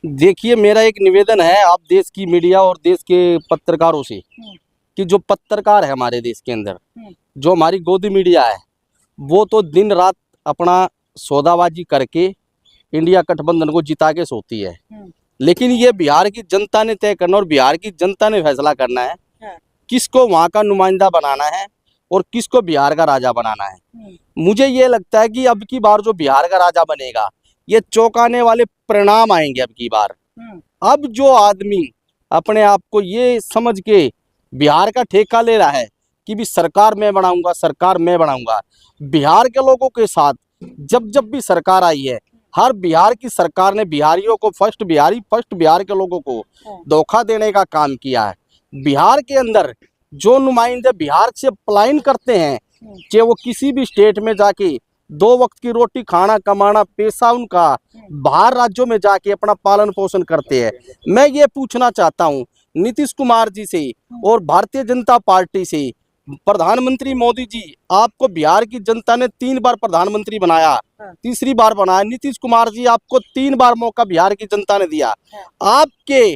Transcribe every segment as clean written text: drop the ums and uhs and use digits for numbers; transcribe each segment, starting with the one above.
देखिए, मेरा एक निवेदन है आप देश की मीडिया और देश के पत्रकारों से कि जो पत्रकार है हमारे देश के अंदर, जो हमारी गोदी मीडिया है, वो तो दिन रात अपना सौदाबाजी करके इंडिया गठबंधन को जिता के सोती है। लेकिन ये बिहार की जनता ने तय करना और बिहार की जनता ने फैसला करना है किसको वहाँ का नुमाइंदा बनाना है और किसको बिहार का राजा बनाना है। मुझे ये लगता है कि अब की बार जो बिहार का राजा बनेगा, ये चौंकाने वाले परिणाम आएंगे अब की बार। अब जो आदमी अपने आप को ये समझ के बिहार का ठेका ले रहा है कि भी सरकार मैं बनाऊंगा, सरकार मैं बनाऊंगा, बिहार के लोगों के साथ जब भी सरकार आई है, हर बिहार की सरकार ने बिहारियों को फर्स्ट बिहार के लोगों को धोखा देने का काम किया है। बिहार के अंदर जो नुमाइंदे बिहार से पलायन करते हैं, चाहे वो किसी भी स्टेट में जाके 2 वक्त की रोटी खाना कमाना पेशा उनका, बाहर राज्यों में जाके अपना पालन पोषण करते हैं। मैं ये पूछना चाहता हूँ नीतीश कुमार जी से और भारतीय जनता पार्टी से, प्रधानमंत्री मोदी जी, आपको बिहार की जनता ने 3 बार प्रधानमंत्री बनाया, तीसरी बार बनाया। नीतीश कुमार जी, आपको 3 बार मौका बिहार की जनता ने दिया। आपके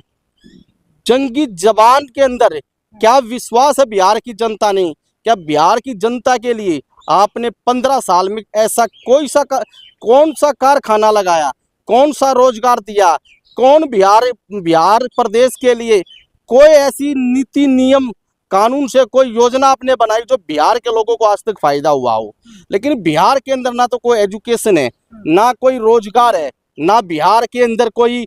जंगी जवान के अंदर क्या विश्वास है बिहार की जनता ने? क्या बिहार की जनता के लिए आपने 15 साल में ऐसा कौन सा कारखाना लगाया, कौन सा रोजगार दिया, कौन बिहार प्रदेश के लिए कोई ऐसी नीति नियम कानून से कोई योजना आपने बनाई जो बिहार के लोगों को आज तक फायदा हुआ हो? लेकिन बिहार के अंदर ना तो कोई एजुकेशन है, ना कोई रोजगार है, ना बिहार के अंदर कोई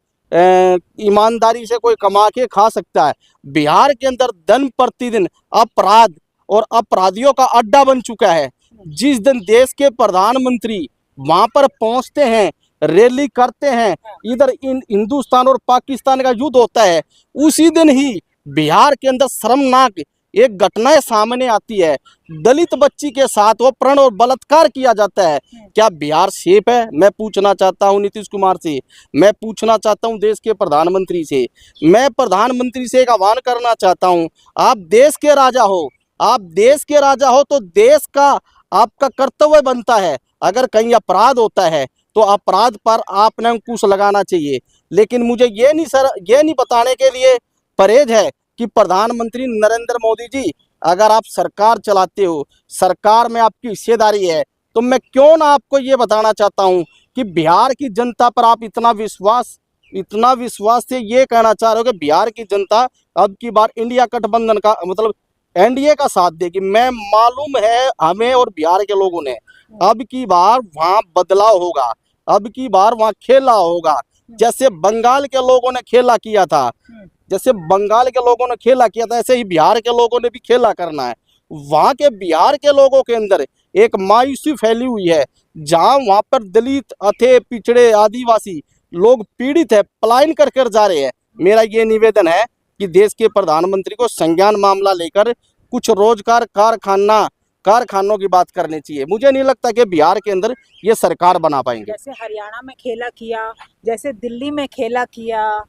ईमानदारी से कोई कमा के खा सकता है। बिहार के अंदर दिन प्रतिदिन अपराध और अपराधियों का अड्डा बन चुका है। जिस दिन देश के प्रधानमंत्री वहां पर पहुंचते हैं, रैली करते हैं, इधर हिंदुस्तान और पाकिस्तान का युद्ध होता है, उसी दिन ही बिहार के अंदर शर्मनाक एक घटनाएं सामने आती है। दलित बच्ची के साथ वो प्रण और बलात्कार किया जाता है। क्या बिहार सेफ है? मैं पूछना चाहता हूं नीतीश कुमार से, मैं पूछना चाहता हूं देश के प्रधानमंत्री से, मैं प्रधानमंत्री से एक आह्वान करना चाहता हूं, आप देश के राजा हो, आप देश के राजा हो तो देश का आपका कर्तव्य बनता है, अगर कहीं अपराध होता है तो अपराध पर आपने अंकुश लगाना चाहिए। लेकिन मुझे ये नहीं बताने के लिए परहेज है कि प्रधानमंत्री नरेंद्र मोदी जी, अगर आप सरकार चलाते हो, सरकार में आपकी हिस्सेदारी है, तो मैं क्यों ना आपको ये बताना चाहता हूं कि बिहार की जनता पर आप इतना विश्वास से ये कहना चाह रहे हो कि बिहार की जनता अब की बार इंडिया गठबंधन का मतलब एनडीए का साथ देगी। मैं मालूम है हमें और बिहार के लोगों ने, अब की बार वहां बदलाव होगा, अब की बार वहां खेला होगा। जैसे बंगाल के लोगों ने खेला किया था, ऐसे ही बिहार के लोगों ने भी खेला करना है। वहां के बिहार के लोगों के अंदर एक मायूसी फैली हुई है, जहां वहां पर दलित, अथे, पिछड़े, आदिवासी लोग पीड़ित है, पलायन कर जा रहे हैं। मेरा ये निवेदन है कि देश के प्रधानमंत्री को संज्ञान मामला लेकर कुछ रोजगार कारखानों की बात करनी चाहिए। मुझे नहीं लगता कि बिहार के अंदर ये सरकार बना पाएंगे। जैसे हरियाणा में खेला किया, जैसे दिल्ली में खेला किया।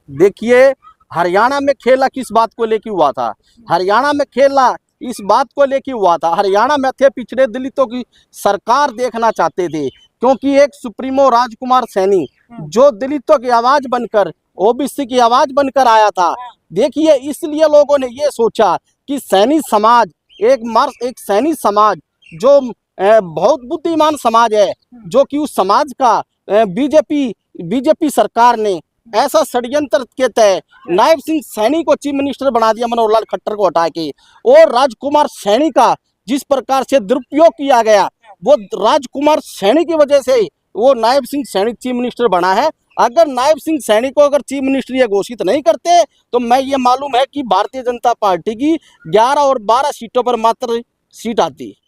देखिए, हरियाणा में खेला किस बात को लेके हुआ था? हरियाणा में खेला इस बात को लेके हुआ था, हरियाणा में थे पिछड़े दलितों की सरकार देखना चाहते थे, क्योंकि एक सुप्रीमो राजकुमार सैनी जो दलितों की आवाज बनकर, ओबीसी की आवाज बनकर आया था। देखिए, इसलिए लोगों ने ये सोचा कि सैनी समाज एक सैनी समाज जो बहुत बुद्धिमान समाज है, जो कि उस समाज का बीजेपी सरकार ने ऐसा षड्यंत्र के तहत नायब सिंह सैनी को चीफ मिनिस्टर बना दिया, मनोहर लाल खट्टर को हटा के, और राजकुमार सैनी का जिस प्रकार से दुरुपयोग किया गया, वो राजकुमार सैनी की वजह से वो नायब सिंह सैनी चीफ मिनिस्टर बना है। अगर नायब सिंह सैनी को अगर चीफ मिनिस्टर ये घोषित नहीं करते तो मैं ये मालूम है कि भारतीय जनता पार्टी की 11 और 12 सीटों पर मात्र सीट आती।